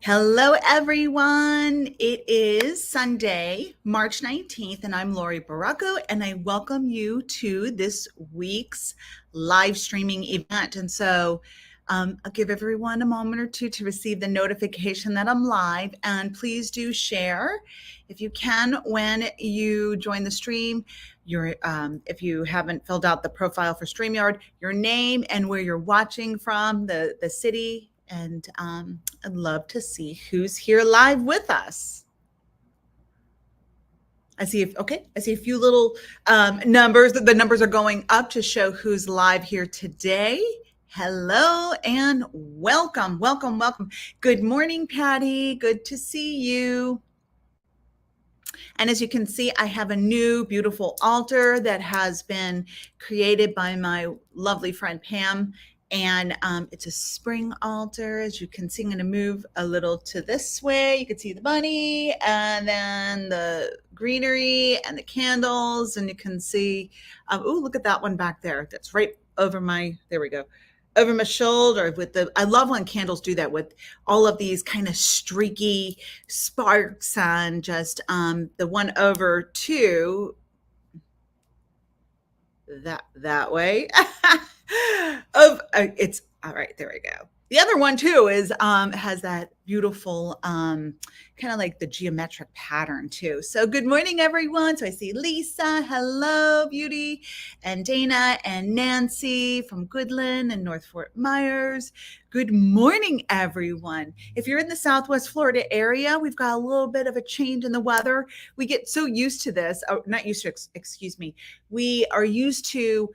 Hello, everyone. It is Sunday, March 19th, and I'm Laurie Baracco, and I welcome you to this week's live streaming event. I'll give everyone a moment or two to receive the notification that I'm live, and please do share if you can when you join the stream. If you haven't filled out the profile for StreamYard, your name and where you're watching from, the city, and I'd love to see who's here live with us. I see a few little numbers. The numbers are going up to show who's live here today. Hello and welcome, welcome, welcome. Good morning, Patty. Good to see you. And as you can see, I have a new beautiful altar that has been created by my lovely friend Pam. And it's a spring altar. As you can see, I'm going to move a little to this way. You can see the bunny and then the greenery and the candles. And you can see, look at that one back there. That's right over there we go. Over my shoulder I love when candles do that with all of these kind of streaky sparks, and just the one over two that way it's all right. There we go. The other one too is has that beautiful kind of like the geometric pattern too. So good morning, everyone. So I see Lisa, hello, beauty, and Dana and Nancy from Goodland and North Fort Myers. Good morning, everyone. If you're in the Southwest Florida area, we've got a little bit of a change in the weather. We get so used to this, not used to, excuse me. We are used to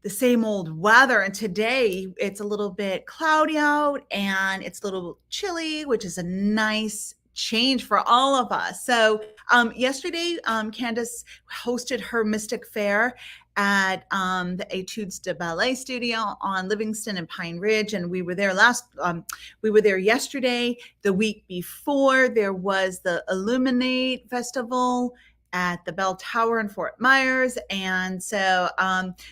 the same old weather. And today it's a little bit cloudy out and it's a little chilly, which is a nice change for all of us. So yesterday, Candace hosted her Mystic Fair at the Etudes de Ballet Studio on Livingston and Pine Ridge. And we were there we were there yesterday. The week before, there was the Illuminate Festival at the Bell Tower in Fort Myers. And so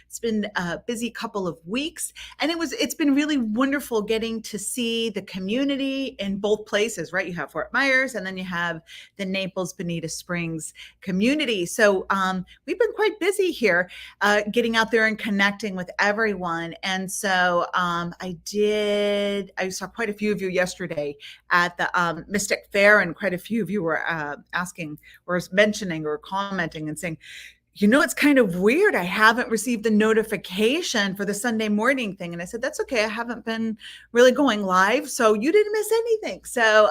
it's been a busy couple of weeks, and it's been really wonderful getting to see the community in both places, right? You have Fort Myers and then you have the Naples Bonita Springs community. So we've been quite busy here getting out there and connecting with everyone. And so I saw quite a few of you yesterday at the Mystic Fair, and quite a few of you were asking or mentioning or commenting and saying, it's kind of weird. I haven't received the notification for the Sunday morning thing. And I said, that's okay. I haven't been really going live, so you didn't miss anything. So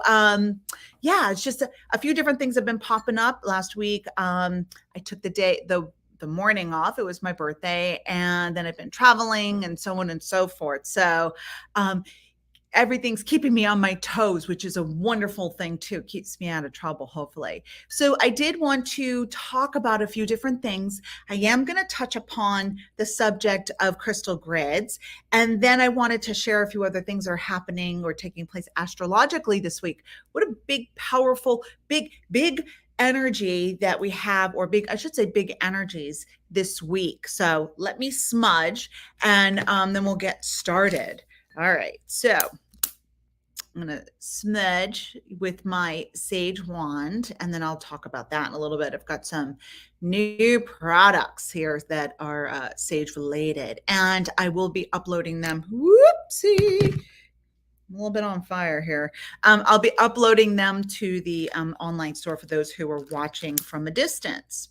it's just a few different things have been popping up last week. I took the morning off. It was my birthday, and then I've been traveling and so on and so forth. So everything's keeping me on my toes, which is a wonderful thing too. Keeps me out of trouble, hopefully. So I did want to talk about a few different things. I am going to touch upon the subject of crystal grids. And then I wanted to share a few other things that are happening or taking place astrologically this week. What a big, powerful, big energy that we have, or big energies this week. So let me smudge, and then we'll get started. All right, so I'm going to smudge with my sage wand, and then I'll talk about that in a little bit. I've got some new products here that are sage related, and I will be uploading them. Whoopsie. A little bit on fire here. I'll be uploading them to the online store for those who are watching from a distance.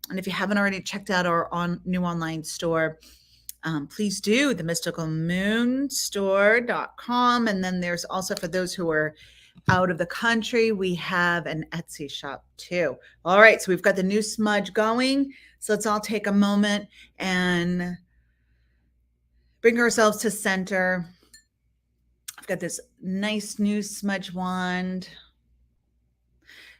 And if you haven't already checked out our new online store, please do, themysticalmoonstore.com. And then there's also, for those who are out of the country, we have an Etsy shop too. All right, so we've got the new smudge going. So let's all take a moment and bring ourselves to center. I've got this nice new smudge wand,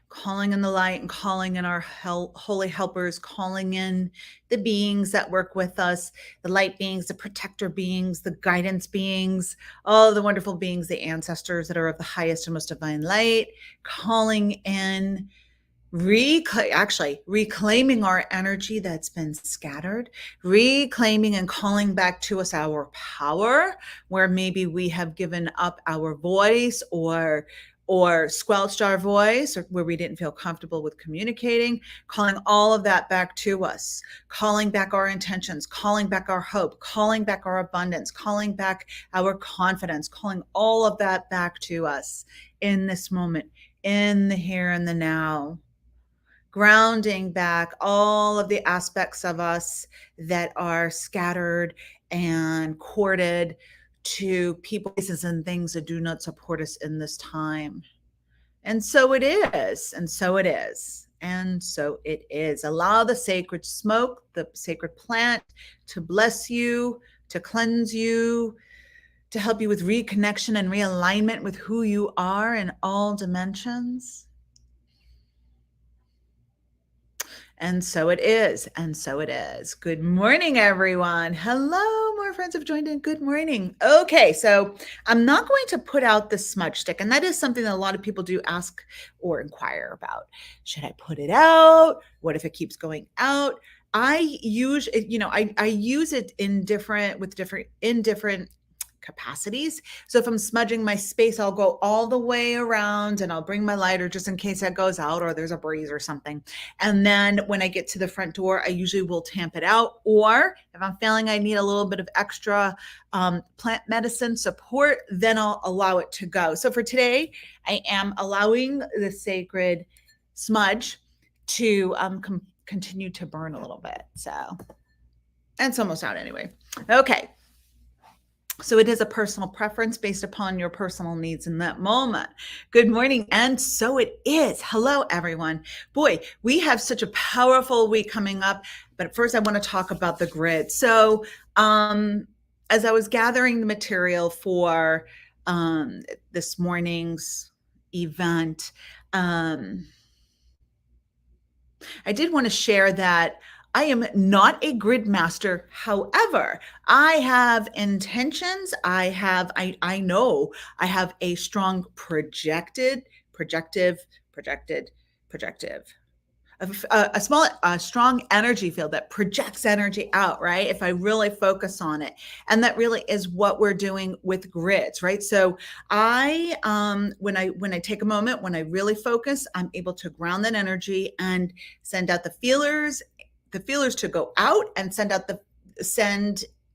calling in the light and calling in our holy helpers, calling in the beings that work with us, the light beings, the protector beings, the guidance beings, all the wonderful beings, the ancestors that are of the highest and most divine light, calling in reclaiming our energy that's been scattered, reclaiming and calling back to us our power, where maybe we have given up our voice or squelched our voice, or where we didn't feel comfortable with communicating, calling all of that back to us, calling back our intentions, calling back our hope, calling back our abundance, calling back our confidence, calling all of that back to us in this moment, in the here and the now, grounding back all of the aspects of us that are scattered and corded to people, places, and things that do not support us in this time. And so it is, and so it is, and so it is. Allow the sacred smoke, the sacred plant, to bless you, to cleanse you, to help you with reconnection and realignment with who you are in all dimensions. And so it is. And so it is. Good morning, everyone. Hello, more friends have joined in. Good morning. Okay, so I'm not going to put out the smudge stick. And that is something that a lot of people do ask or inquire about. Should I put it out? What if it keeps going out? I use it, I use it in different capacities. So if I'm smudging my space, I'll go all the way around and I'll bring my lighter just in case that goes out or there's a breeze or something. And then when I get to the front door, I usually will tamp it out. Or if I'm feeling I need a little bit of extra plant medicine support, then I'll allow it to go. So for today, I am allowing the sacred smudge to continue to burn a little bit. So, and it's almost out anyway. Okay. So it is a personal preference based upon your personal needs in that moment. Good morning. And so it is. Hello, everyone. Boy, we have such a powerful week coming up. But first, I want to talk about the grid. So as I was gathering the material for this morning's event, I did want to share that I am not a grid master. However, I have intentions. I know I have a strong projective, a strong energy field that projects energy out, right? If I really focus on it. And that really is what we're doing with grids, right? So I, when I take a moment, when I really focus, I'm able to ground that energy and send out the feelers to go out and send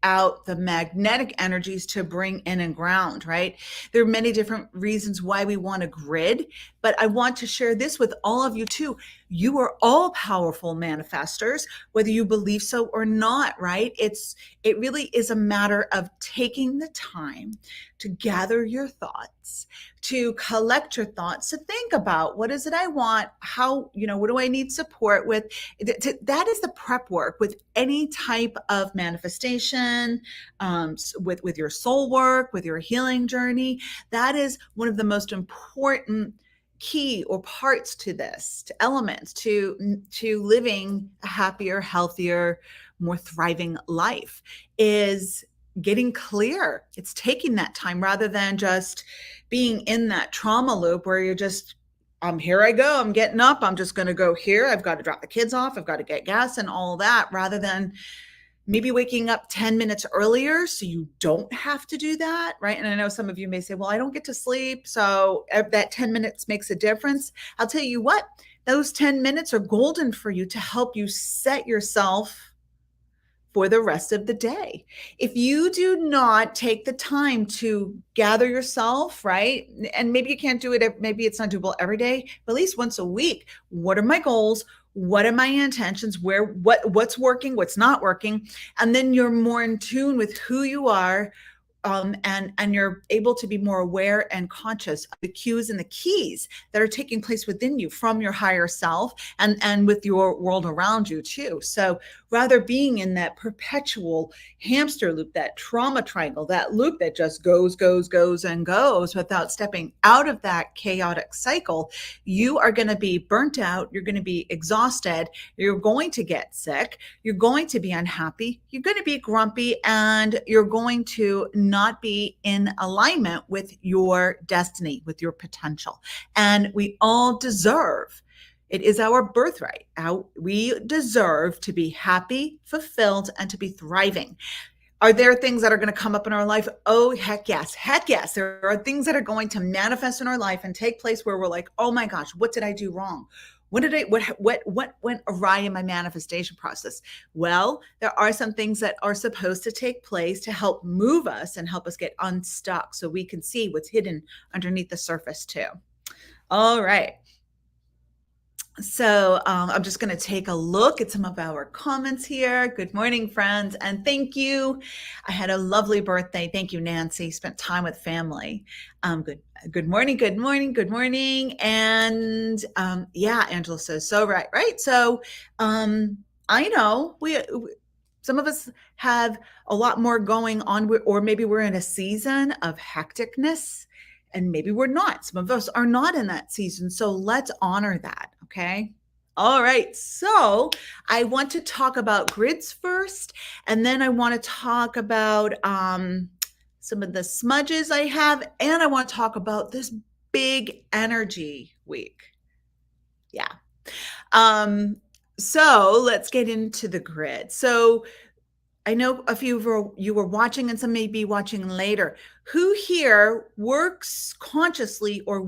out the magnetic energies to bring in and ground, right? There are many different reasons why we want a grid, but I want to share this with all of you too. You are all powerful manifestors, whether you believe so or not, right? It really is a matter of taking the time to gather your thoughts, to collect your thoughts, to think about what is it I want, how, what do I need support with? That is the prep work with any type of manifestation, with your soul work, with your healing journey. That is one of the most important key or parts to this, to elements, to living a happier, healthier, more thriving life, is getting clear. It's taking that time rather than just being in that trauma loop where you're just, here I go, I'm getting up, I'm just going to go here. I've got to drop the kids off. I've got to get gas and all that, rather than maybe waking up 10 minutes earlier so you don't have to do that, right? And I know some of you may say, well, I don't get to sleep, so that 10 minutes makes a difference. I'll tell you what, those 10 minutes are golden for you to help you set yourself for the rest of the day. If you do not take the time to gather yourself, right? And maybe you can't do it, maybe it's not doable every day, but at least once a week. What are my goals? What are my intentions? What's working, what's not working? And then you're more in tune with who you are. And you're able to be more aware and conscious of the cues and the keys that are taking place within you from your higher self and with your world around you too. So rather being in that perpetual hamster loop, that trauma triangle, that loop that just goes and goes without stepping out of that chaotic cycle, you are going to be burnt out. You're going to be exhausted. You're going to get sick. You're going to be unhappy. You're going to be grumpy, and you're going to not be in alignment with your destiny, with your potential. And we all deserve It is our birthright. We deserve to be happy, fulfilled, and to be thriving. Are there things that are going to come up in our life? Oh, heck yes. Heck yes. There are things that are going to manifest in our life and take place where we're like, oh my gosh, what did I do wrong? What went awry in my manifestation process? Well, there are some things that are supposed to take place to help move us and help us get unstuck so we can see what's hidden underneath the surface too. All right. So I'm just going to take a look at some of our comments here. Good morning, friends, and thank you. I had a lovely birthday. Thank you, Nancy. Spent time with family. Good morning, good morning, good morning. And yeah, Angela says so right, right. So I know some of us have a lot more going on, or maybe we're in a season of hecticness and maybe we're not. Some of us are not in that season. So let's honor that. Okay. All right. So I want to talk about grids first, and then I want to talk about some of the smudges I have, and I want to talk about this big energy week. Yeah. Um, so let's get into the grid. So I know a few of you were watching and some may be watching later. Who here works consciously or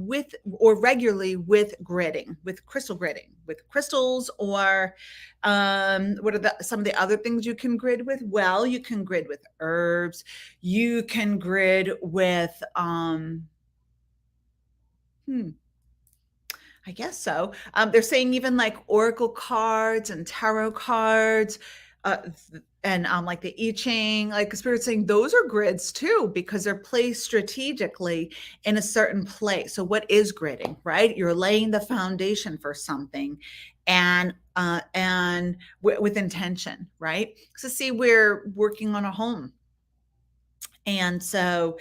regularly with gridding, with crystal gridding, with crystals, or what are some of the other things you can grid with? Well, you can grid with herbs. You can grid with I guess so. They're saying even like oracle cards and tarot cards, and like the I Ching, like Spirit's saying those are grids too because they're placed strategically in a certain place. So what is gridding, right? You're laying the foundation for something, and with intention, right? So see, we're working on a home. And so,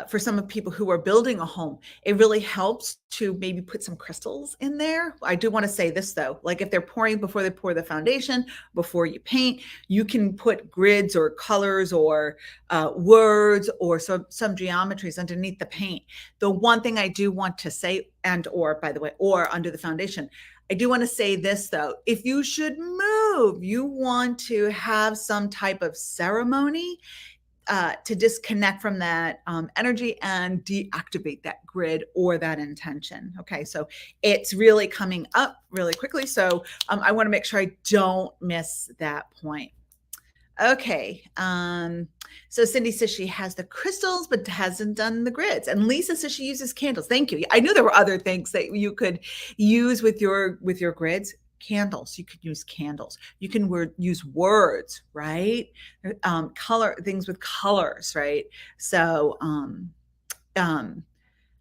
for some of people who are building a home, it really helps to maybe put some crystals in there. I do want to say this though, like if they're pouring before they pour the foundation, before you paint, you can put grids or colors or words or some geometries underneath the paint. The one thing I do want to say, or by the way, or under the foundation, I do want to say this though, if you should move, you want to have some type of ceremony to disconnect from that energy and deactivate that grid or that intention. Okay, so it's really coming up really quickly. So I want to make sure I don't miss that point. Okay, so Cindy says she has the crystals but hasn't done the grids, and Lisa says she uses candles. Thank you. I knew there were other things that you could use with your grids. Candles, you could use candles. You can use words, right? Color things with colors, right? So I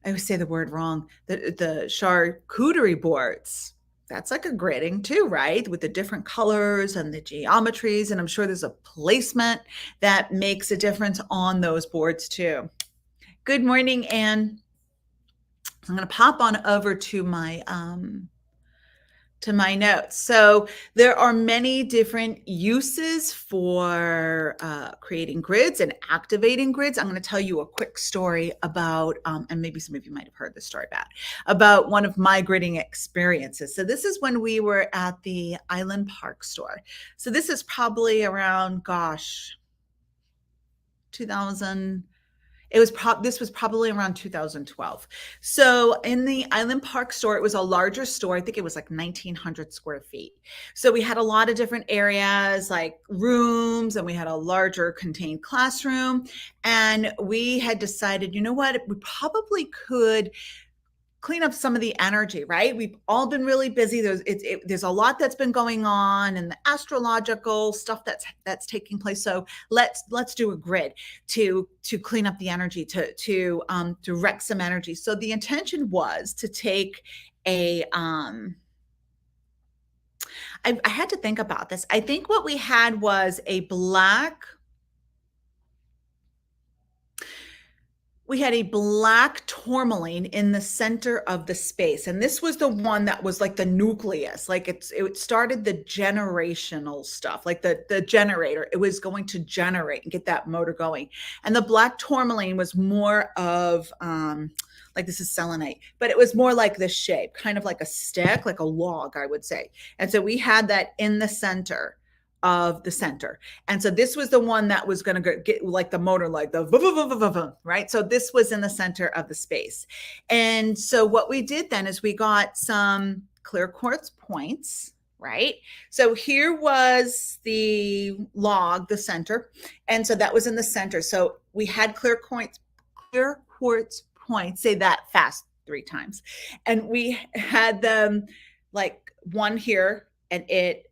always say the word wrong. The charcuterie boards. That's like a gridding too, right? With the different colors and the geometries. And I'm sure there's a placement that makes a difference on those boards too. Good morning, Anne. I'm going to pop on over to my notes. So there are many different uses for creating grids and activating grids. I'm going to tell you a quick story about, and maybe some of you might have heard this story about one of my gridding experiences. So this is when we were at the Island Park store. So this is probably around, 2000. This was probably around 2012. So in the Island Park store, it was a larger store. I think it was like 1,900 square feet. So we had a lot of different areas like rooms, and we had a larger contained classroom. And we had decided, you know what, we probably could clean up some of the energy, right? We've all been really busy. There's a lot that's been going on and the astrological stuff that's taking place. So let's do a grid to clean up the energy, to direct some energy. So the intention was to take a I had to think about this. I think what we had was a black we had a black tourmaline in the center of the space. And this was the one that was like the nucleus, like it started the generational stuff, like the generator. It was going to generate and get that motor going. And the black tourmaline was more of like, this is selenite, but it was more like this shape, kind of like a stick, like a log, I would say. And so we had that in the center of the center. And so this was the one that was going to get like the motor, like the right. So this was in the center of the space. And so what we did then is we got some clear quartz points, right? So here was the log, the center. And so that was in the center. So we had clear quartz points, say that fast 3 times. And we had them like one here, and it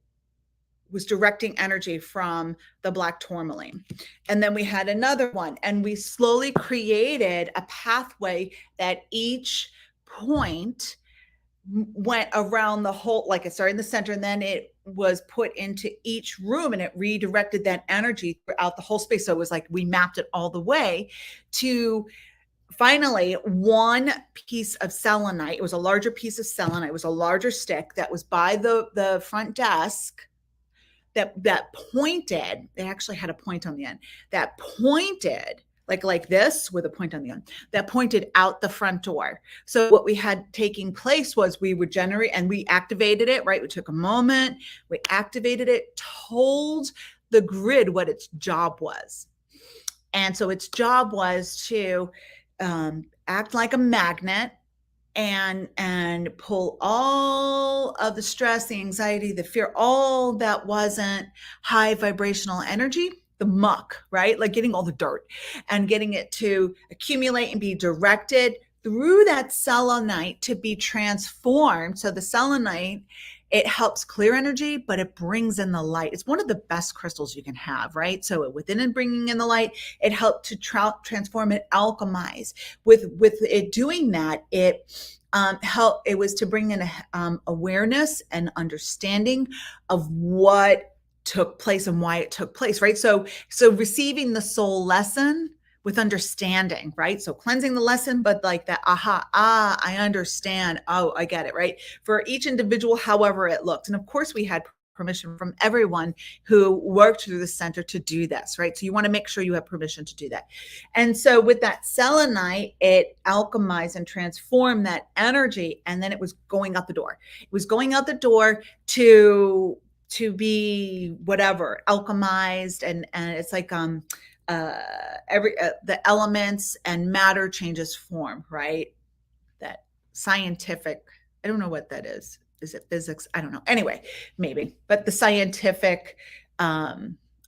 was directing energy from the black tourmaline. And then we had another one, and we slowly created a pathway that each point went around the whole, like it started in the center, and then it was put into each room, and it redirected that energy throughout the whole space. So it was like we mapped it all the way to finally one piece of selenite. It was a larger piece of selenite. It was a larger stick that was by the front desk that pointed. It actually had a point on the end that pointed like this with a point on the end that pointed out the front door. So what we had taking place was we would generate, and we activated it, right? We took a moment, we activated it, told the grid what its job was. And so its job was to act like a magnet and pull all of the stress, the anxiety, the fear, all that wasn't high vibrational energy, the muck, right? Like getting all the dirt and getting it to accumulate and be directed through that selenite to be transformed. So the selenite, it helps clear energy, but it brings in the light. It's one of the best crystals you can have, right? So within and bringing in the light, it helped to transform and alchemize. With it doing that, it helped. It was to bring in awareness and understanding of what took place and why it took place, right? So receiving the soul lesson with understanding, right? So cleansing the lesson, but like that, I understand. Oh, I get it, right? For each individual, however it looked. And of course we had permission from everyone who worked through the center to do this, right? So you want to make sure you have permission to do that. And so with that selenite, it alchemized and transformed that energy. And then it was going out the door. It was going out the door to be whatever, alchemized. And it's like, the elements and matter changes form, right? That scientific, I don't know what that is. Is it physics? I don't know. Anyway, maybe, but the scientific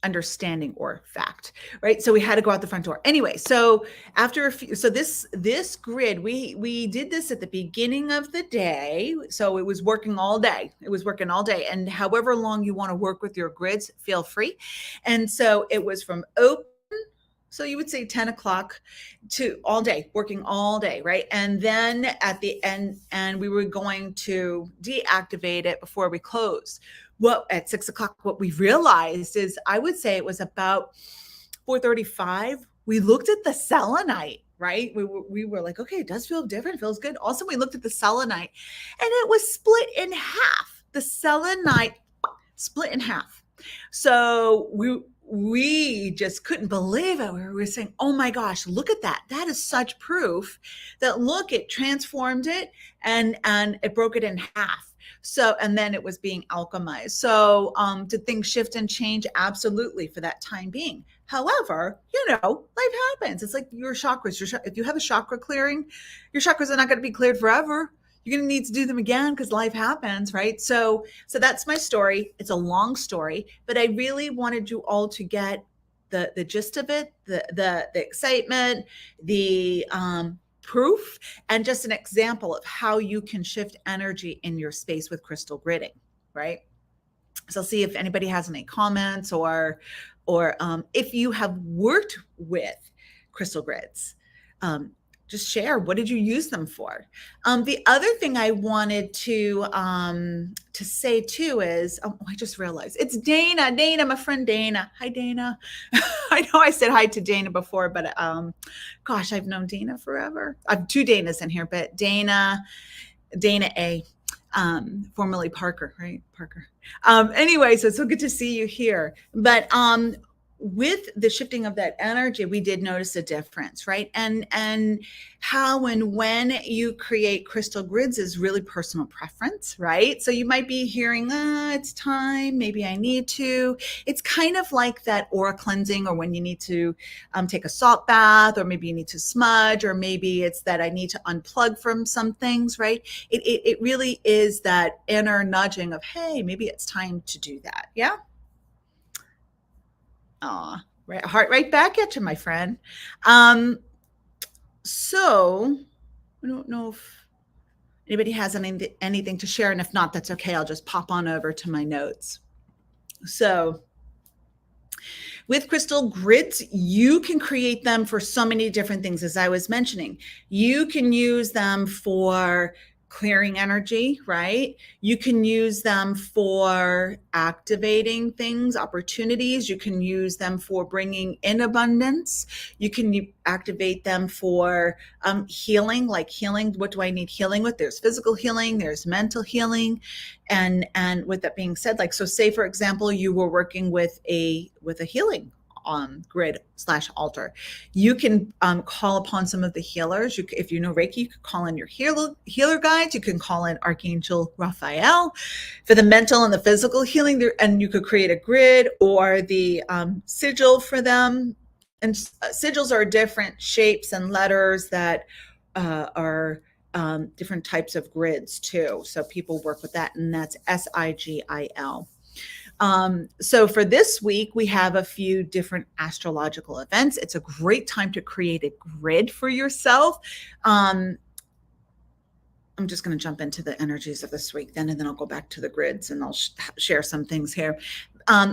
understanding or fact, right? So we had to go out the front door. Anyway, so after a few, so this grid, we did this at the beginning of the day. So it was working all day. It was working all day. And however long you want to work with your grids, feel free. And so it was from open, so you would say 10 o'clock to all day, working all day, right? And then at the end, and we were going to deactivate it before we closed. Well, at 6 o'clock, what we realized is, I would say it was about 4:35. We looked at the selenite, right? We were like, okay, it does feel different. It feels good. Also, we looked at the selenite, and it was split in half. The selenite split in half. So we just couldn't believe it. We were saying, oh my gosh, look at that. That is such proof that, look, it transformed it and it broke it in half. So, and then it was being alchemized. So did things shift and change? Absolutely, for that time being. However, life happens. It's like your chakras. If you have a chakra clearing, your chakras are not going to be cleared forever. You're going to need to do them again because life happens, right? So that's my story. It's a long story, but I really wanted you all to get the gist of it, the excitement, the proof, and just an example of how you can shift energy in your space with crystal gridding, right? So I'll see if anybody has any comments or if you have worked with crystal grids. just share, what did you use them for? The other thing I wanted to say too is, oh, I just realized it's Dana. Dana, my friend Dana. Hi, Dana. I know I said hi to Dana before, but gosh, I've known Dana forever. I have two Danas in here, but Dana A, formerly Parker, right? Parker. Anyway, so it's so good to see you here. But with the shifting of that energy, we did notice a difference, right? And how and when you create crystal grids is really personal preference, right? So you might be hearing, it's time, maybe I need to. It's kind of like that aura cleansing, or when you need to take a salt bath, or maybe you need to smudge, or maybe it's that I need to unplug from some things, right? It really is that inner nudging of, hey, maybe it's time to do that. Yeah. Aw, right, heart right back at you, my friend. So I don't know if anybody has anything to share, and if not, that's okay. I'll just pop on over to my notes. So with crystal grids, you can create them for so many different things. As I was mentioning, you can use them for clearing energy, right? You can use them for activating things, opportunities. You can use them for bringing in abundance. You can activate them for healing, like healing. What do I need healing with? There's physical healing, there's mental healing. And with that being said, like, so say for example, you were working with a healing grid / altar. You can call upon some of the healers. If you know Reiki, you could call in your healer guides. You can call in Archangel Raphael for the mental and the physical healing there, and you could create a grid or the sigil for them. And sigils are different shapes and letters that are different types of grids too. So people work with that, and that's SIGIL. So for this week, we have a few different astrological events. It's a great time to create a grid for yourself. I'm just going to jump into the energies of this week then, and then I'll go back to the grids, and I'll share some things here.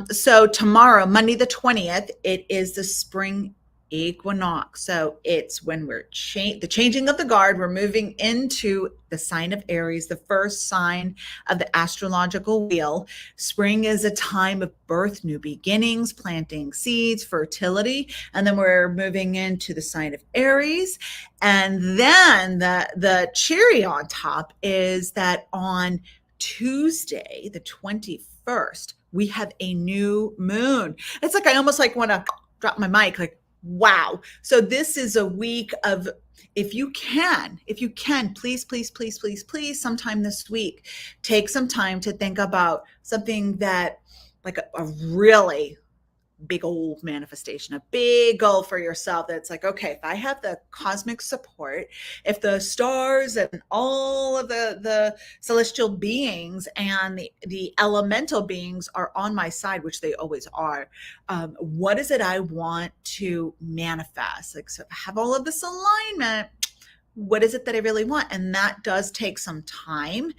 So tomorrow, Monday the 20th, it is the spring equinox. So it's when we're the changing of the guard. We're moving into the sign of Aries, the first sign of the astrological wheel. Spring is a time of birth, new beginnings, planting seeds, fertility, and then we're moving into the sign of Aries. And then the cherry on top is that on Tuesday, the 21st, we have a new moon. It's like I almost like want to drop my mic, like, wow. So this is a week of, if you can, please, sometime this week, take some time to think about something that, like a really big old manifestation, a big goal for yourself. That's like, okay, if I have the cosmic support, if the stars and all of the celestial beings and the elemental beings are on my side, which they always are, what is it I want to manifest? Like, so if I have all of this alignment, what is it that I really want? And that does take some time,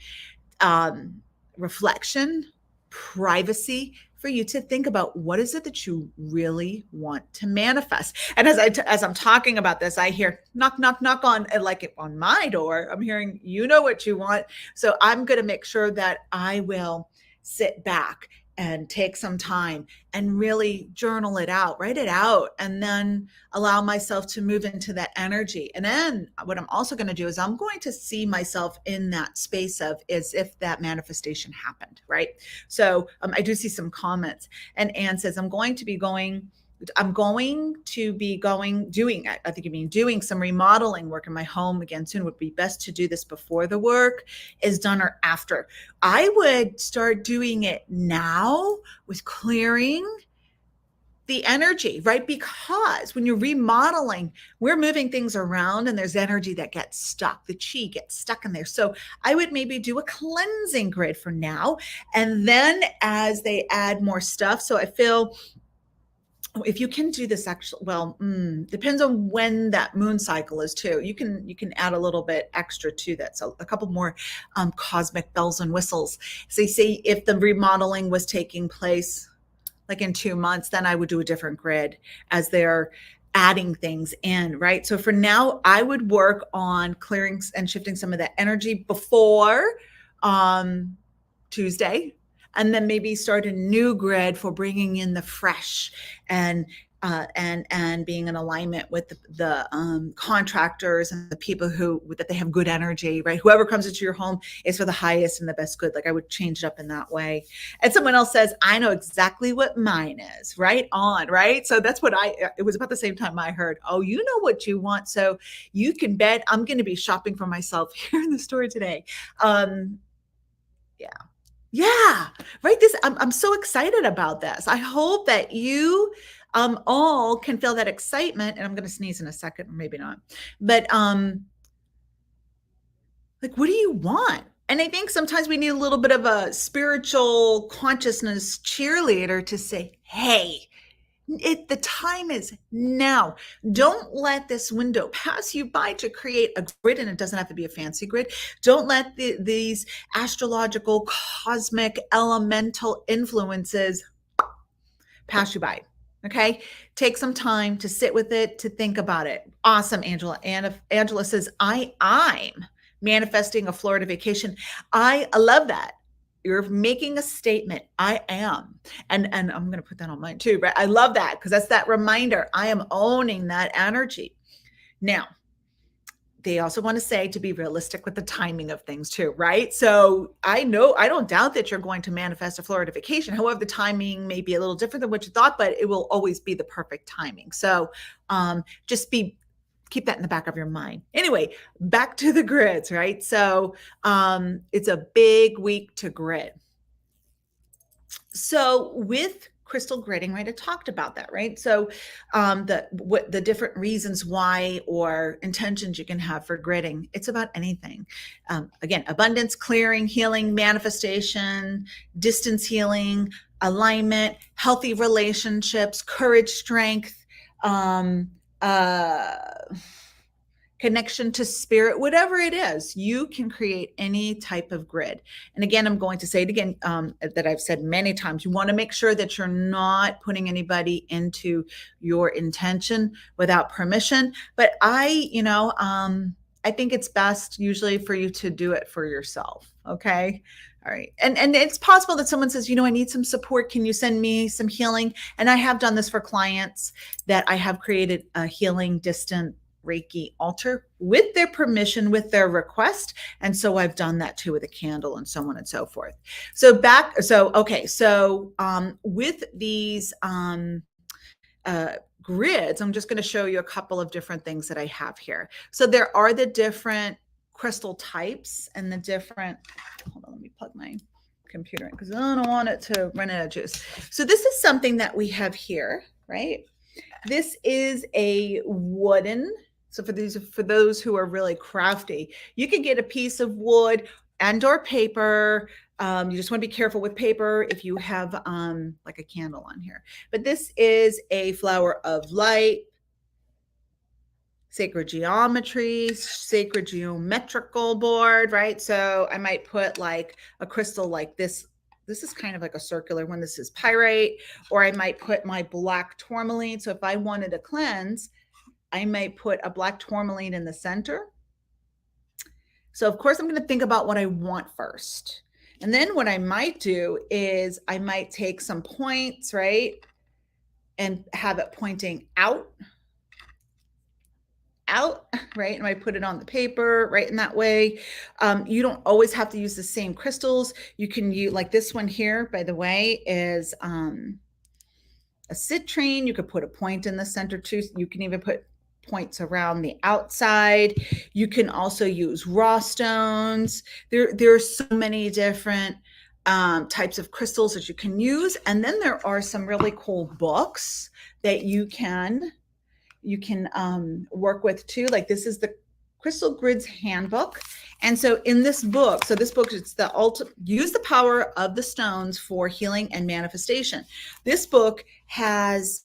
reflection, privacy, for you to think about what is it that you really want to manifest. And as I'm talking about this, I hear knock, knock, knock on, like on my door. I'm hearing, you know what you want. So I'm going to make sure that I will sit back and take some time and really journal it out, write it out, and then allow myself to move into that energy. And then what I'm also going to do is I'm going to see myself in that space of as if that manifestation happened, right? So I do see some comments, and Anne says, I'm going to be doing, I think you mean doing some remodeling work in my home again soon. Would be best to do this before the work is done or after. I would start doing it now with clearing the energy, right? Because when you're remodeling, we're moving things around and there's energy that gets stuck. The chi gets stuck in there. So I would maybe do a cleansing grid for now. And then as they add more stuff, so I feel if you can do this actually, well, depends on when that moon cycle is too. You can add a little bit extra to that. So a couple more cosmic bells and whistles. So you see, if the remodeling was taking place like in 2 months, then I would do a different grid as they're adding things in, right? So for now, I would work on clearing and shifting some of that energy before Tuesday, and then maybe start a new grid for bringing in the fresh and and being in alignment with the contractors and the people who that they have good energy, right? Whoever comes into your home is for the highest and the best good. Like I would change it up in that way. And someone else says, "I know exactly what mine is." Right on, right? So that's what it was about the same time I heard, "Oh, you know what you want, so you can bet I'm going to be shopping for myself here in the store today." Yeah. Yeah, right. I'm so excited about this. I hope that you all can feel that excitement. And I'm going to sneeze in a second, or maybe not. But like, what do you want? And I think sometimes we need a little bit of a spiritual consciousness cheerleader to say, "Hey, the time is now. Don't let this window pass you by to create a grid, and it doesn't have to be a fancy grid. Don't let these astrological, cosmic, elemental influences pass you by." Okay. Take some time to sit with it, to think about it. Awesome, Angela. And if Angela says, I'm manifesting a Florida vacation. I love that. You're making a statement. I am. And I'm going to put that on mine too, right? I love that because that's that reminder. I am owning that energy. Now, they also want to say to be realistic with the timing of things too, right? So I don't doubt that you're going to manifest a Florida vacation. However, the timing may be a little different than what you thought, but it will always be the perfect timing. So just keep that in the back of your mind. Anyway, back to the grids, right? So it's a big week to grid. So with crystal gridding, right? I talked about that, right? So the different reasons why or intentions you can have for gridding. It's about anything. Again, abundance, clearing, healing, manifestation, distance healing, alignment, healthy relationships, courage, strength, connection to spirit, whatever it is, you can create any type of grid. And again, I'm going to say it again, that I've said many times, you want to make sure that you're not putting anybody into your intention without permission. But I think it's best usually for you to do it for yourself. Okay. All right. And it's possible that someone says, I need some support. Can you send me some healing? And I have done this for clients that I have created a healing distant Reiki altar with their permission, with their request. And so I've done that too with a candle and so on and so forth. So with these grids, I'm just going to show you a couple of different things that I have here. So there are the different crystal types and the different, hold on, let me plug my computer in because I don't want it to run out of juice. So this is something that we have here, right? This is a wooden. So for those who are really crafty, you can get a piece of wood and or paper. You just want to be careful with paper if you have like a candle on here. But this is a flower of light, sacred geometry, sacred geometrical board, right? So I might put like a crystal like this. This is kind of like a circular one. This is pyrite, or I might put my black tourmaline. So if I wanted to cleanse, I might put a black tourmaline in the center. So of course I'm going to think about what I want first. And then what I might do is I might take some points, right? And have it pointing out, right? And I put it on the paper, right? In that way. You don't always have to use the same crystals. You can use, like this one here, by the way, is a citrine. You could put a point in the center too. You can even put points around the outside. You can also use raw stones. There are so many different types of crystals that you can use. And then there are some really cool books that you can work with too. Like this is the Crystal Grids Handbook. And so in this book, it's the ultimate, use the power of the stones for healing and manifestation. This book has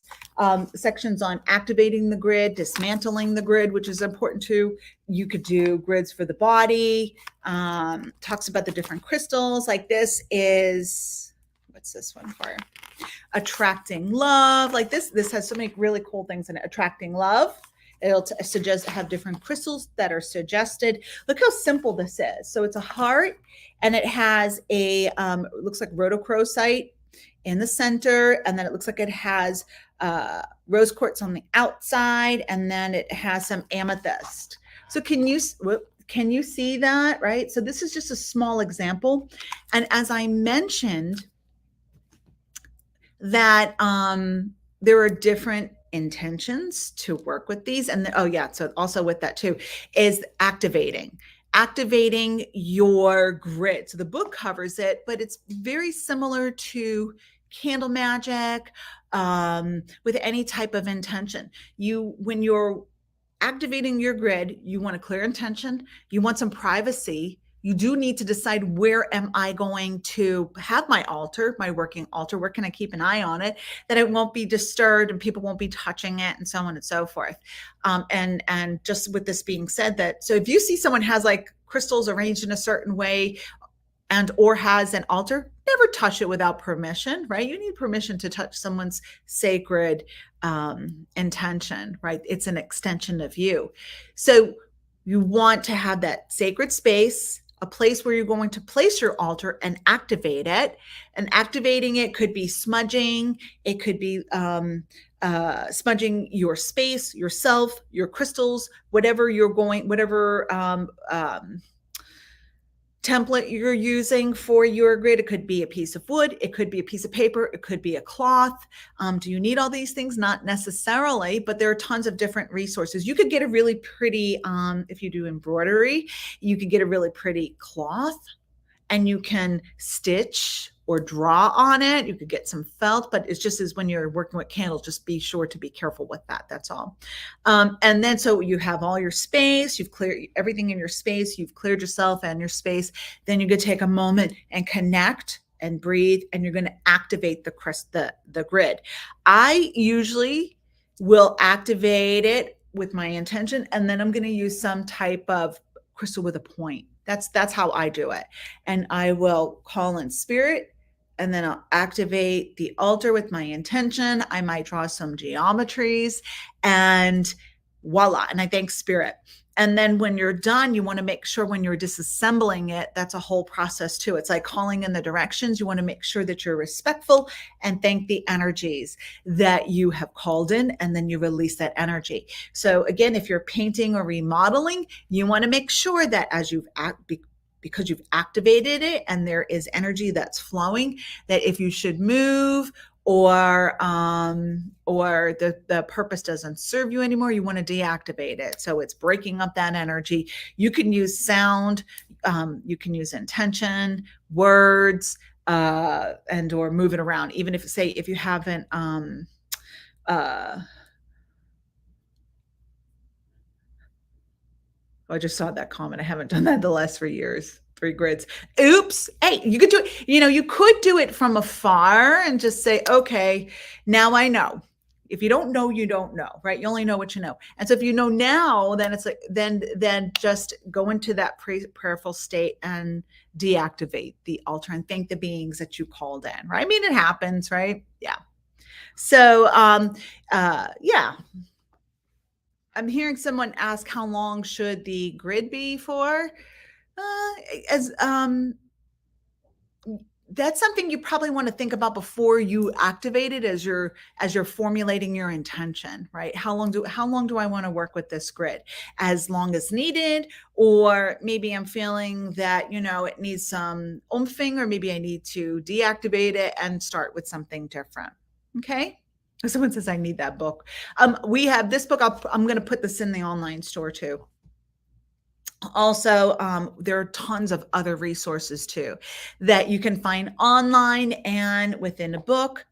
sections on activating the grid, dismantling the grid, which is important too. You could do grids for the body, talks about the different crystals. Like this is, what's this one for? Attracting love. Like this has so many really cool things in it. Attracting love. It'll suggest have different crystals that are suggested. Look how simple this is. So it's a heart, and it has a looks like rhodochrosite in the center, and then it looks like it has rose quartz on the outside, and then it has some amethyst. So can you see that, right? So this is just a small example. And as I mentioned, that there are different intentions to work with these. And so also with that too is activating your grid. So the book covers it, but it's very similar to candle magic, with any type of intention. When you're activating your grid, you want a clear intention, you want some privacy. You do need to decide, where am I going to have my altar, my working altar? Where can I keep an eye on it, that it won't be disturbed and people won't be touching it, and so on and so forth. And just with this being said, so if you see someone has like crystals arranged in a certain way, or has an altar, never touch it without permission, right? You need permission to touch someone's sacred intention, right? It's an extension of you. So you want to have that sacred space, a place where you're going to place your altar and activate it. And activating it could be smudging. It could be smudging your space, yourself, your crystals, whatever template you're using for your grid. It could be a piece of wood, it could be a piece of paper, it could be a cloth. Do you need all these things? Not necessarily, but there are tons of different resources. You could get a really pretty, if you do embroidery, you could get a really pretty cloth, and you can stitch or draw on it. You could get some felt, but it's just as when you're working with candles, just be sure to be careful with that. That's all. And then, so you have all your space, you've cleared everything in your space, you've cleared yourself and your space. Then you could take a moment and connect and breathe, and you're going to activate the grid. I usually will activate it with my intention, and then I'm going to use some type of crystal with a point. That's how I do it. And I will call in spirit, and then I'll activate the altar with my intention. I might draw some geometries, and voila. And I thank spirit. And then when you're done, you want to make sure, when you're disassembling it, that's a whole process too. It's like calling in the directions. You want to make sure that you're respectful and thank the energies that you have called in, and then you release that energy. So again, if you're painting or remodeling, you want to make sure that as because you've activated it and there is energy that's flowing, that if you should move, or the purpose doesn't serve you anymore, you want to deactivate it. So it's breaking up that energy. You can use sound, you can use intention, words, and or move it around. Even if you haven't I just saw that comment. I haven't done that the last 3 years. 3 grids. Oops. Hey, you could do it. You could do it from afar and just say, okay, now I know. If you don't know, you don't know, right? You only know what you know. And so if you know now, then it's like, then just go into that prayerful state and deactivate the altar and thank the beings that you called in, right? I mean, it happens, right? Yeah. So, yeah. I'm hearing someone ask, how long should the grid be for? That's something you probably want to think about before you activate it, as you're formulating your intention, right? How long do I want to work with this grid? As long as needed, or maybe I'm feeling that it needs some oomphin, or maybe I need to deactivate it and start with something different. Okay. Someone says I need that book. We have this book. I'm going to put this in the online store too. Also, there are tons of other resources too that you can find online and within a book.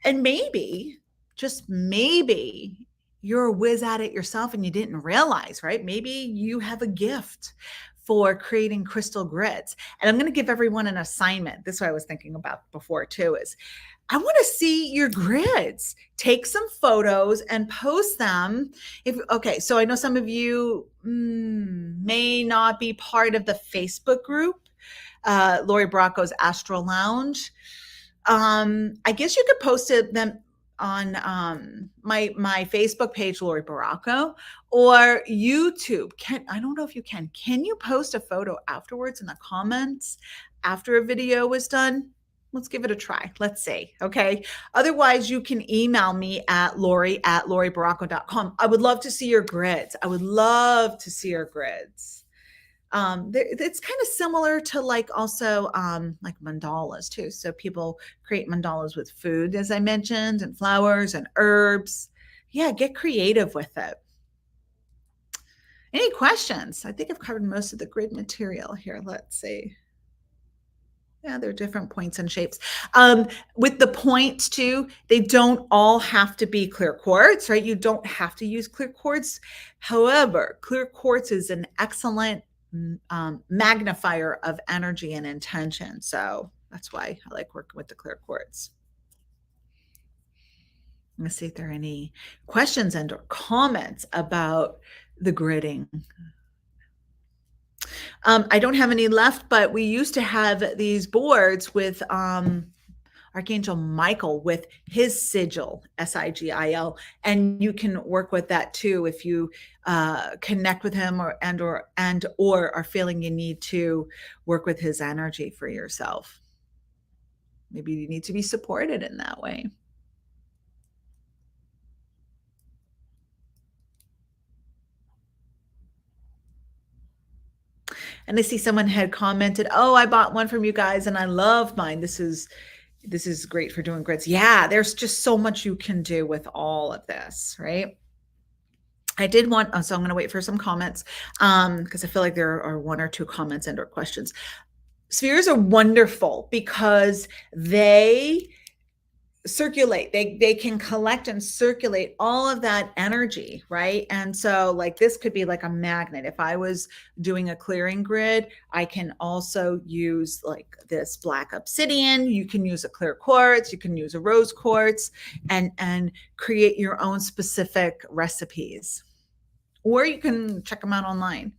And maybe, just maybe, you're a whiz at it yourself and you didn't realize, right? Maybe you have a gift for creating crystal grids. And I'm going to give everyone an assignment. This is what I was thinking about before too, is I want to see your grids. Take some photos and post them. So I know some of you may not be part of the Facebook group, Laurie Bracco's Astral Lounge. I guess you could post them on my Facebook page, Laurie Baracco, or YouTube. I don't know if you can. Can you post a photo afterwards in the comments after a video was done? Let's give it a try. Let's see. Okay. Otherwise, you can email me at Laurie@lauriebaracco.com. I would love to see your grids. I would love to see your grids. It's kind of similar to like also like mandalas too. So people create mandalas with food, as I mentioned, and flowers and herbs. Yeah, get creative with it. Any questions? I think I've covered most of the grid material here. Let's see. Yeah, they're different points and shapes. With the points too, they don't all have to be clear quartz, right? You don't have to use clear quartz. However, clear quartz is an excellent magnifier of energy and intention. So that's why I like working with the clear quartz. Let's see if there are any questions and or comments about the gridding. I don't have any left, but we used to have these boards with Archangel Michael with his sigil, SIGIL, and you can work with that too if you connect with him or are feeling you need to work with his energy for yourself. Maybe you need to be supported in that way. And I see someone had commented, "Oh, I bought one from you guys and I love mine. This is great for doing grids." Yeah, there's just so much you can do with all of this, right? I did want, so I'm going to wait for some comments because I feel like there are one or two comments and or questions. Spheres are wonderful because they circulate. They can collect and circulate all of that energy, right? And so like this could be like a magnet. If I was doing a clearing grid, I can also use like this black obsidian. You can use a clear quartz, you can use a rose quartz and create your own specific recipes. Or you can check them out online.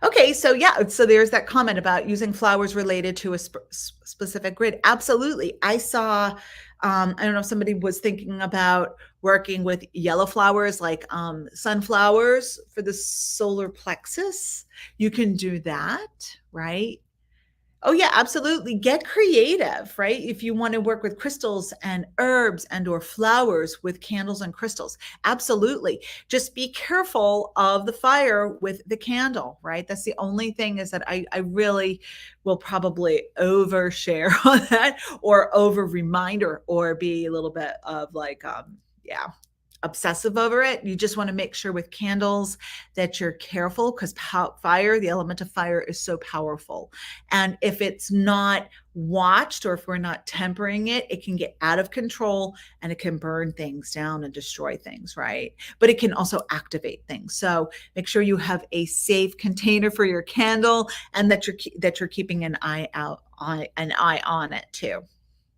Okay, so yeah, so there's that comment about using flowers related to a specific grid. Absolutely. I saw, I don't know if somebody was thinking about working with yellow flowers like sunflowers for the solar plexus. You can do that, right? Oh yeah, absolutely. Get creative, right? If you want to work with crystals and herbs and or flowers with candles and crystals, absolutely. Just be careful of the fire with the candle, right? That's the only thing is that I really will probably overshare on that or over reminder or be a little bit of like, yeah, obsessive over it. You just want to make sure with candles that you're careful because fire, the element of fire is so powerful. And if it's not watched or if we're not tempering it, it can get out of control and it can burn things down and destroy things, right? But it can also activate things. So make sure you have a safe container for your candle and that you're keeping an eye on it too.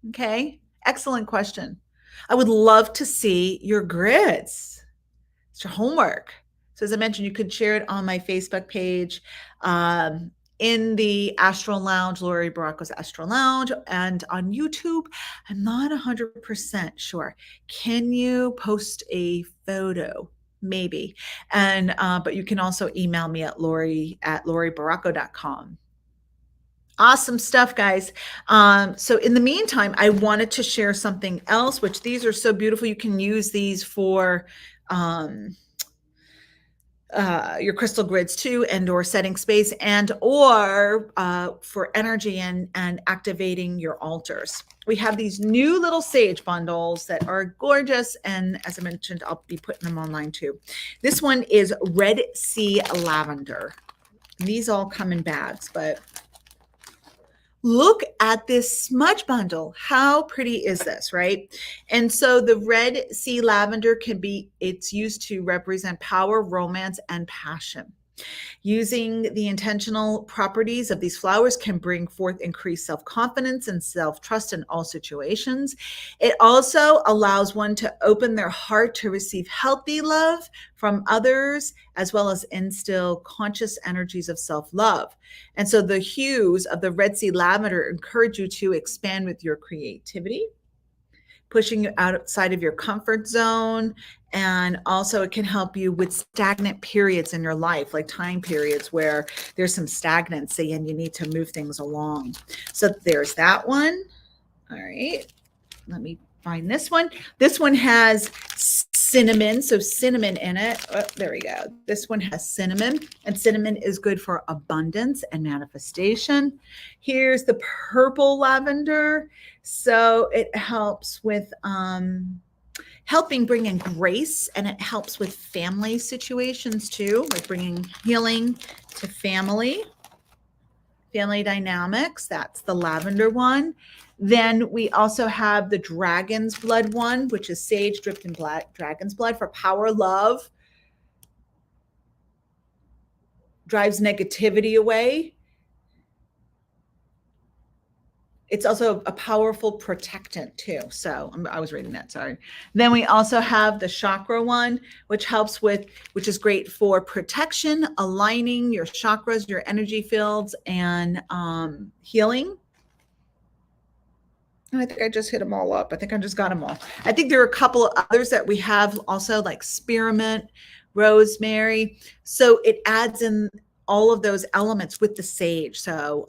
Okay? Excellent question. I would love to see your grids. It's your homework. So as I mentioned, you could share it on my Facebook page, in the Astral Lounge, Laurie Baracco's Astral Lounge, and on YouTube. I'm not 100% sure. Can you post a photo? Maybe. And but you can also email me at Laurie@lauriebaracco.com. Awesome stuff, guys. So in the meantime, I wanted to share something else, which these are so beautiful. You can use these for your crystal grids too, and or setting space and or for energy and activating your altars. We have these new little sage bundles that are gorgeous. And as I mentioned, I'll be putting them online too. This one is Red Sea Lavender. These all come in bags, but look at this smudge bundle. How pretty is this, right? And so the Red Sea Lavender it's used to represent power, romance, and passion. Using the intentional properties of these flowers can bring forth increased self-confidence and self-trust in all situations. It also allows one to open their heart to receive healthy love from others, as well as instill conscious energies of self-love. And so the hues of the Red Sea lavender encourage you to expand with your creativity, pushing you outside of your comfort zone. And also, it can help you with stagnant periods in your life, like time periods where there's some stagnancy and you need to move things along. So, there's that one. All right. Let me find this one. This one has cinnamon, so cinnamon in it. Oh, there we go. This one has cinnamon, and cinnamon is good for abundance and manifestation. Here's the purple lavender. So it helps with helping bring in grace, and it helps with family situations too, like bringing healing to family dynamics. That's the lavender one. Then we also have the dragon's blood one, which is sage dripped in dragon's blood for power, love, drives negativity away. It's also a powerful protectant too. So I was reading that, sorry. Then we also have the chakra one, which is great for protection, aligning your chakras, your energy fields, and healing. I think I just hit them all up. I think I just got them all. I think there are a couple of others that we have also, like spearmint, rosemary. So it adds in all of those elements with the sage. So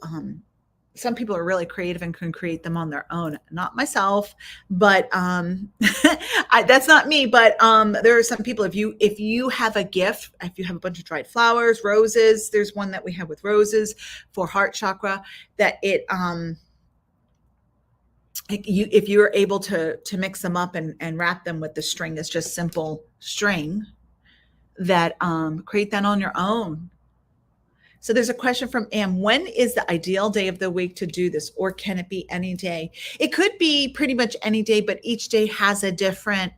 some people are really creative and can create them on their own. Not myself, but that's not me. But there are some people. If you have a gift, if you have a bunch of dried flowers, roses, there's one that we have with roses for heart chakra that it if you're able to mix them up and wrap them with the string, it's just simple string, that create that on your own. So there's a question from Am. When is the ideal day of the week to do this, or can it be any day? It could be pretty much any day, but each day has a different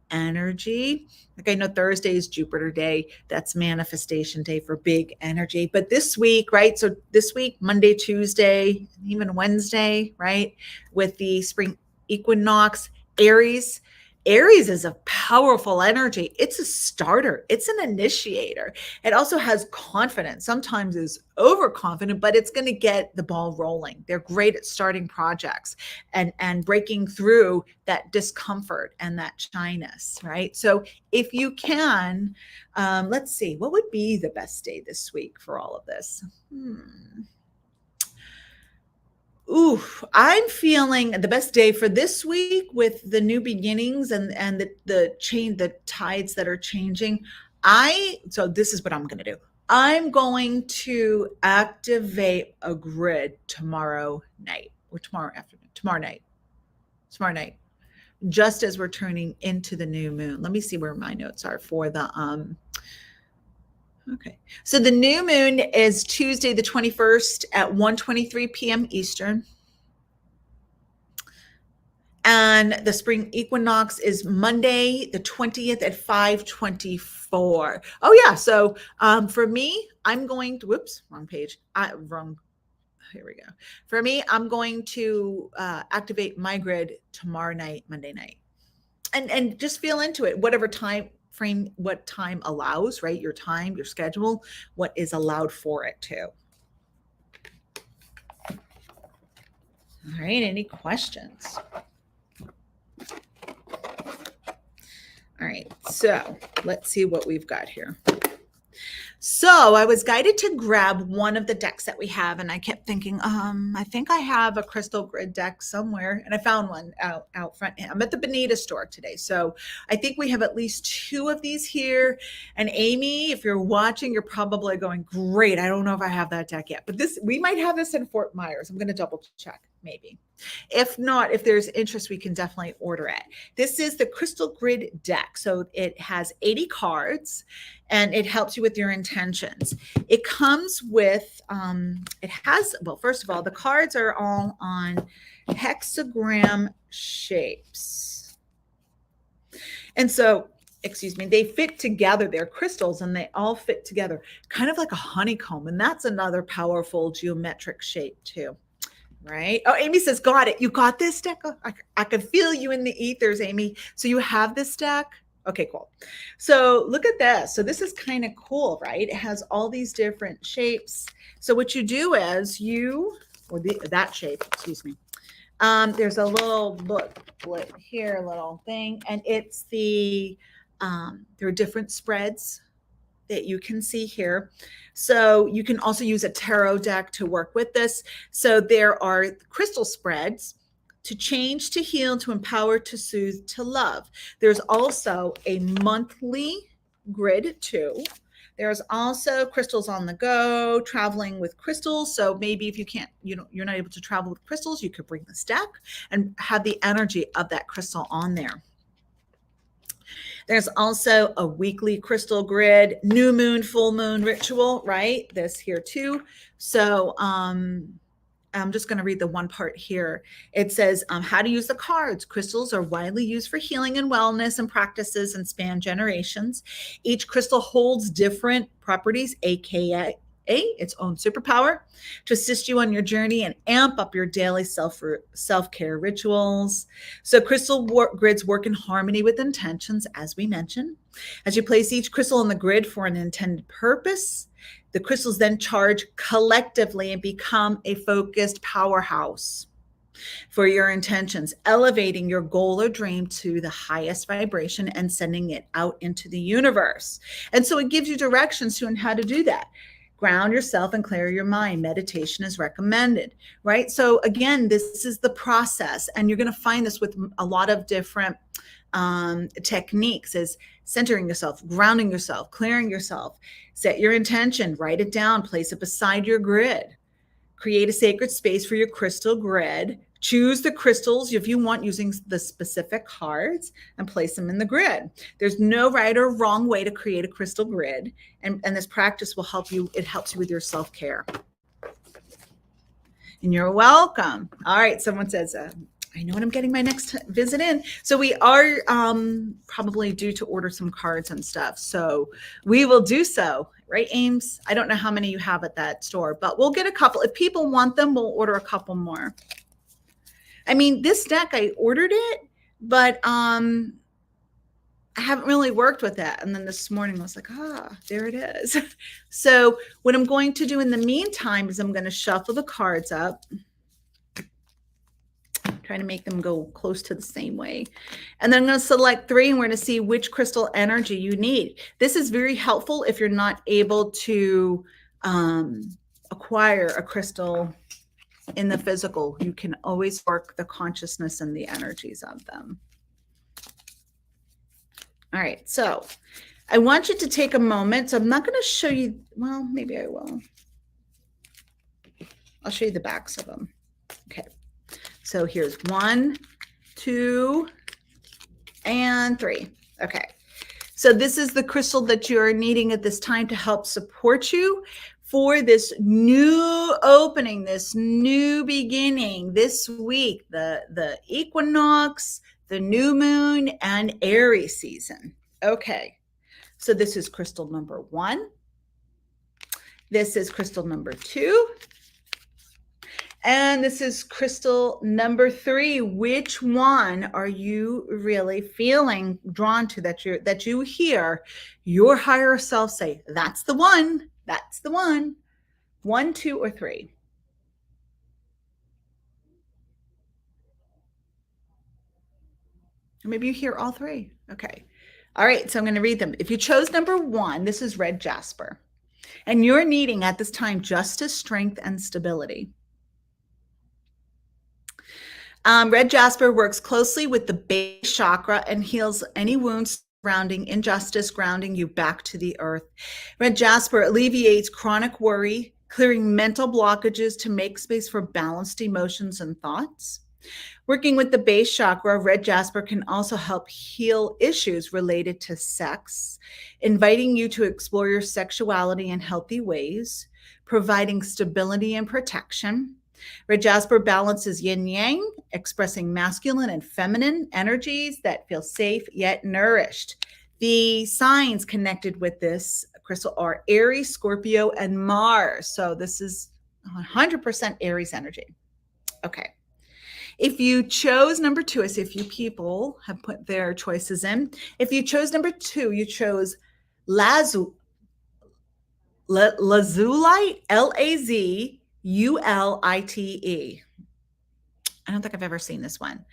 energy. Like I know Thursday is Jupiter Day. That's manifestation day for big energy. But this week, right? So this week, Monday, Tuesday, even Wednesday, right? With the spring equinox, Aries. Aries is a powerful energy. It's a starter. It's an initiator. It also has confidence. Sometimes is overconfident, but it's going to get the ball rolling. They're great at starting projects and breaking through that discomfort and that shyness, right? So if you can, let's see, what would be the best day this week for all of this? Ooh, I'm feeling the best day for this week with the new beginnings and the tides that are changing. So this is what I'm going to do. I'm going to activate a grid tomorrow night, or tomorrow afternoon, tomorrow night, just as we're turning into the new moon. Let me see where my notes are for the okay. So the new moon is Tuesday, the 21st at 1:23 p.m. Eastern. And the spring equinox is Monday, the 20th at 5:24. Oh yeah. So for me, I'm going to, whoops, wrong page. Here we go. For me, I'm going to activate my grid tomorrow night, Monday night. And just feel into it, whatever time frame, what time allows, right? Your time, your schedule, what is allowed for it too. All right, any questions? All right, so let's see what we've got here. So I was guided to grab one of the decks that we have, and I kept thinking, I think I have a crystal grid deck somewhere, and I found one out front. I'm at the Bonita store today, so I think we have at least two of these here. And Amy, if you're watching, you're probably going, great, I don't know if I have that deck yet, but we might have this in Fort Myers. I'm going to double check, maybe. If not, if there's interest, we can definitely order it. This is the Crystal Grid deck. So it has 80 cards and it helps you with your intentions. It comes with, well, first of all, the cards are all on hexagram shapes. And so excuse me, they fit together. They're crystals and they all fit together, kind of like a honeycomb. And that's another powerful geometric shape too. Right. Oh, Amy says, got it. You got this deck. Oh, I can feel you in the ethers, Amy. So you have this deck. Okay, cool. So look at this. So this is kind of cool, right? It has all these different shapes. So what you do is that shape, excuse me. There's a little booklet here, a little thing, and it's there are different spreads that you can see here. So you can also use a tarot deck to work with this. So there are crystal spreads to change, to heal, to empower, to soothe, to love. There's also a monthly grid too. There's also crystals on the go, traveling with crystals. So maybe if you're not able to travel with crystals, you could bring this deck and have the energy of that crystal on there. There's also a weekly crystal grid, new moon, full moon ritual, right? This here too. So I'm just going to read the one part here. It says how to use the cards. Crystals are widely used for healing and wellness and practices and span generations. Each crystal holds different properties, aka its own superpower, to assist you on your journey and amp up your daily self-care rituals. So crystal grids work in harmony with intentions, as we mentioned. As you place each crystal on the grid for an intended purpose, the crystals then charge collectively and become a focused powerhouse for your intentions, elevating your goal or dream to the highest vibration and sending it out into the universe. And so it gives you directions on how to do that. Ground yourself and clear your mind. Meditation is recommended, right? So again, this is the process, and you're going to find this with a lot of different techniques, is centering yourself, grounding yourself, clearing yourself. Set your intention, write it down, place it beside your grid. Create a sacred space for your crystal grid. Choose the crystals if you want using the specific cards and place them in the grid. There's no right or wrong way to create a crystal grid. And this practice will help you. It helps you with your self-care. And you're welcome. All right. Someone says, I know when I'm getting my next visit in. So we are probably due to order some cards and stuff. So we will do so. Right, Ames? I don't know how many you have at that store, but we'll get a couple. If people want them, we'll order a couple more. I mean, this deck, I ordered it, but I haven't really worked with it. And then this morning I was like, there it is. So what I'm going to do in the meantime is I'm going to shuffle the cards up, trying to make them go close to the same way. And then I'm going to select 3 and we're going to see which crystal energy you need. This is very helpful if you're not able to acquire a crystal in the physical. You can always work the consciousness and the energies of them. All right, so I want you to take a moment. So I'm not going to show you, well, maybe I will. I'll show you the backs of them. Okay, so here's 1, 2, and 3. Okay, so this is the crystal that you're needing at this time to help support you for this new opening, this new beginning this week, the equinox, the new moon, and Aries season. Okay, so this is crystal number 1. This is crystal number 2. And this is crystal number 3. Which one are you really feeling drawn to, that you hear your higher self say, that's the one, that's the one? 1, 2, or 3? Or maybe you hear all 3. Okay. All right, so I'm going to read them. If you chose number 1, this is red jasper. And you're needing at this time justice, strength, and stability. Red jasper works closely with the base chakra and heals any wounds surrounding injustice, grounding you back to the earth. Red jasper alleviates chronic worry, clearing mental blockages to make space for balanced emotions and thoughts. Working with the base chakra, red jasper can also help heal issues related to sex, inviting you to explore your sexuality in healthy ways, providing stability and protection. Red jasper balances yin yang, expressing masculine and feminine energies that feel safe yet nourished. The signs connected with this crystal are Aries, Scorpio, and Mars. So this is 100% Aries energy. Okay. If you chose number 2, I see a few people have put their choices in. If you chose number 2, you chose Lazulite, Lazulite. I don't think I've ever seen this one.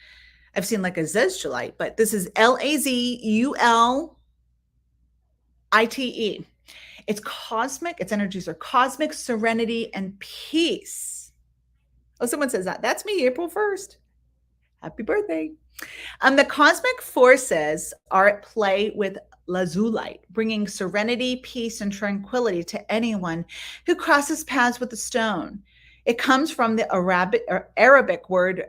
I've seen like a Zezulite, but this is Lazulite. It's cosmic. Its energies are cosmic, serenity, and peace. Oh, someone says that. That's me, April 1st. Happy birthday. The cosmic forces are at play with Lazulite, bringing serenity, peace, and tranquility to anyone who crosses paths with the stone. It comes from the Arabic word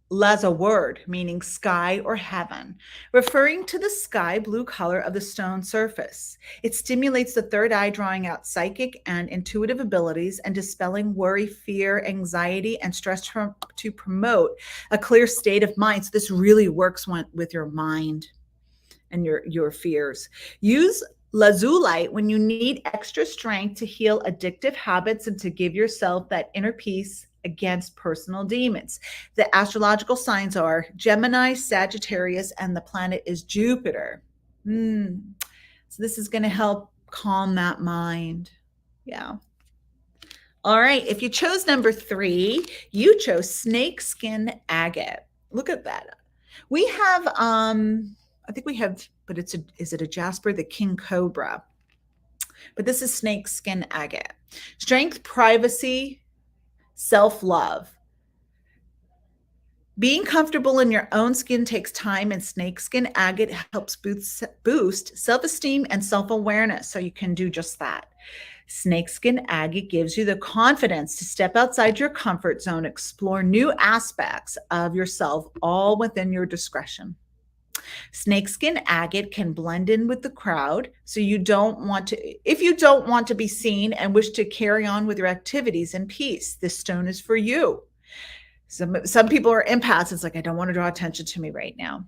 Lazaward, meaning sky or heaven, referring to the sky blue color of the stone surface. It stimulates the third eye, drawing out psychic and intuitive abilities and dispelling worry, fear, anxiety, and stress to promote a clear state of mind. So this really works with your mind and your fears. Use Lazulite when you need extra strength to heal addictive habits and to give yourself that inner peace against personal demons. The astrological signs are Gemini, Sagittarius, and the planet is Jupiter. So this is going to help calm that mind. Yeah. All right. If you chose number 3, you chose snakeskin agate. Look at that. We have, I think we have, but is it a jasper? The king cobra. But this is snakeskin agate. Strength, privacy, self-love. Being comfortable in your own skin takes time, and snakeskin agate helps boost self-esteem and self-awareness. So you can do just that. Snakeskin agate gives you the confidence to step outside your comfort zone, explore new aspects of yourself, all within your discretion. Snakeskin agate can blend in with the crowd, so if you don't want to be seen and wish to carry on with your activities in peace, this stone is for you. Some people are empaths. It's like, I don't want to draw attention to me right now.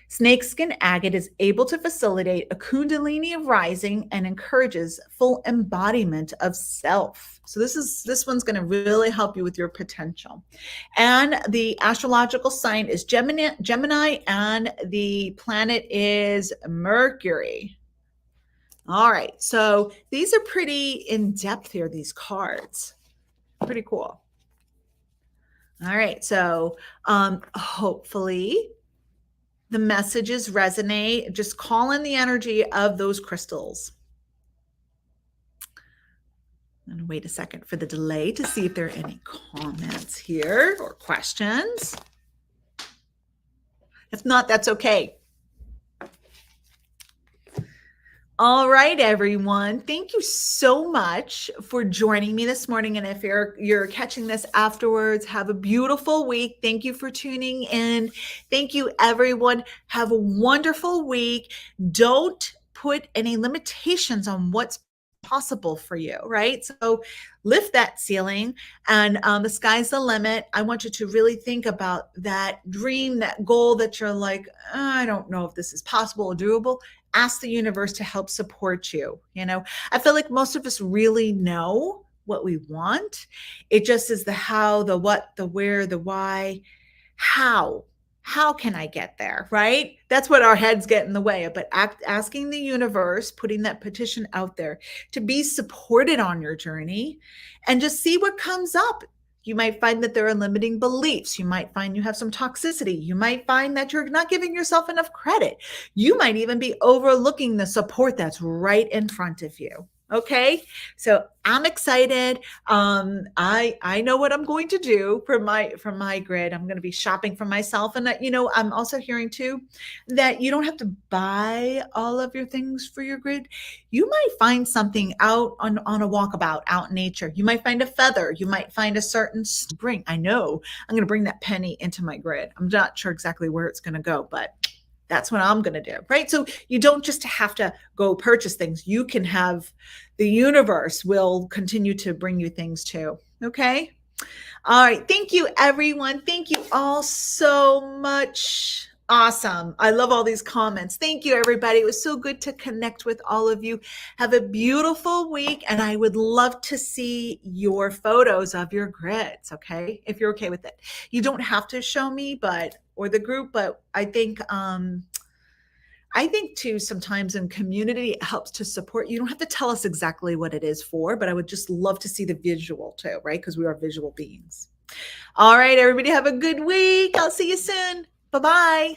Snakeskin agate is able to facilitate a kundalini rising and encourages full embodiment of self. So this one's going to really help you with your potential. And the astrological sign is Gemini, and the planet is Mercury. All right, so these are pretty in depth here, these cards. Pretty cool. All right, so hopefully the messages resonate. Just call in the energy of those crystals. I'm going to wait a second for the delay to see if there are any comments here or questions. If not, that's okay. All right, everyone. Thank you so much for joining me this morning. And if you're catching this afterwards, have a beautiful week. Thank you for tuning in. Thank you, everyone. Have a wonderful week. Don't put any limitations on what's possible for you, right? So lift that ceiling, and the sky's the limit. I want you to really think about that dream, that goal that you're like, I don't know if this is possible or doable. Ask the universe to help support you. I feel like most of us really know what we want. It just is the how, the what, the where, the why. How can I get there, right? That's what our heads get in the way of. But asking the universe, putting that petition out there to be supported on your journey, and just see what comes up. You might find that there are limiting beliefs. You might find you have some toxicity. You might find that you're not giving yourself enough credit. You might even be overlooking the support that's right in front of you. Okay, so I'm excited. I know what I'm going to do for my grid. I'm going to be shopping for myself, and I'm also hearing too that you don't have to buy all of your things for your grid. You might find something out on a walkabout out in nature. You might find a feather. You might find a certain spring. I know I'm going to bring that penny into my grid. I'm not sure exactly where it's going to go, but that's what I'm going to do, right? So you don't just have to go purchase things. You can have the universe will continue to bring you things too. Okay. All right. Thank you, everyone. Thank you all so much. Awesome. I love all these comments. Thank you, everybody. It was so good to connect with all of you. Have a beautiful week, and I would love to see your photos of your grids, okay? If you're okay with it. You don't have to show me, but or the group, but I think too sometimes in community it helps to support. You don't have to tell us exactly what it is for, but I would just love to see the visual too, right? Because we are visual beings. All right, everybody have a good week. I'll see you soon. Bye-bye.